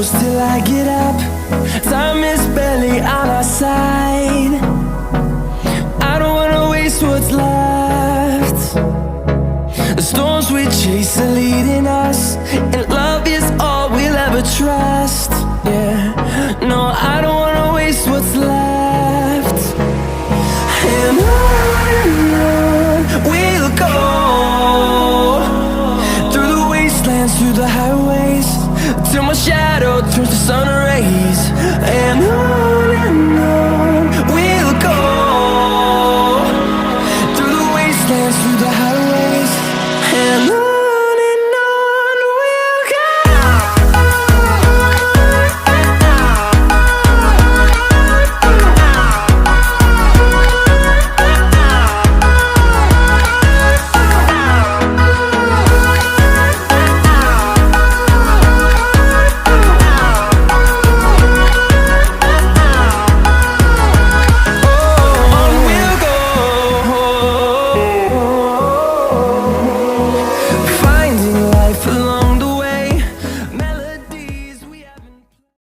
close till I get up. Time is barely on our side. I don't wanna waste what's left. The storms we chase are leading us, and love is all we'll ever trust.